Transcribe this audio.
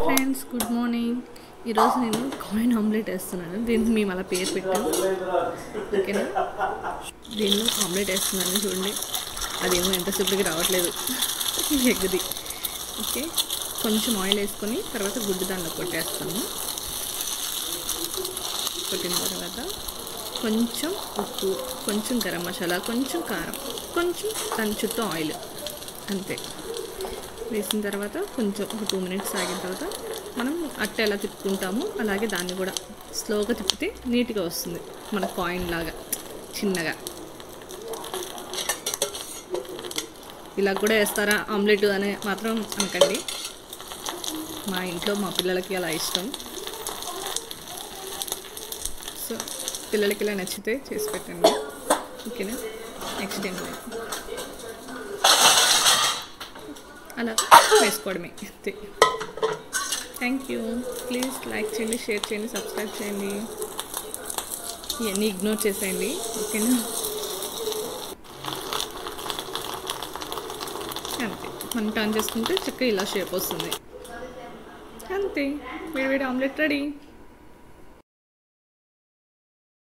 Friends, good morning. ఈరోజు నేను coin omelette వేస్తున్నాను. దీనికి మేము అలా పేరు పెట్టాము, ఓకేనా. దీనిలో ఆమ్లెట్ వేస్తున్నాను, చూడండి. అదేమో ఎంతసేపటికి రావట్లేదు, ఎగ్గుది. ఓకే, కొంచెం ఆయిల్ వేసుకొని తర్వాత గుడ్డు దానిలో కొట్టేస్తాము. కొట్టిన తర్వాత కొంచెం ఉప్పు, కొంచెం గరం మసాలా, కొంచెం కారం, కొంచెం దాని చుట్టూ ఆయిల్, అంతే. వేసిన తర్వాత కొంచెం ఒక 2 మినిట్స్ ఆగిన తర్వాత మనం అట్ట ఎలా తిప్పుకుంటామో అలాగే దాన్ని కూడా స్లోగా తిప్పితే నీట్గా వస్తుంది, మన కాయిన్ లాగా చిన్నగా. ఇలా కూడా వేస్తారా ఆమ్లెట్ అని మాత్రం అనకండి, మా ఇంట్లో మా పిల్లలకి అలా ఇష్టం. సో పిల్లలకి ఇలా నచ్చితే చేసి పెట్టండి, ఓకేనా. నెక్స్ట్ టైం అలా వేసుకోవడమే, అంతే. Thank you. ప్లీజ్ లైక్ చేయండి, షేర్ చేయండి, సబ్స్క్రైబ్ చేయండి. ఇవన్నీ ఇగ్నోర్ చేసేయండి, ఓకేనా. అంతే, మనం టర్న్ చేసుకుంటే చక్కగా ఇలా షేప్ వస్తుంది, అంతే. వేడి వేడి ఆమ్లెట్ రెడీ.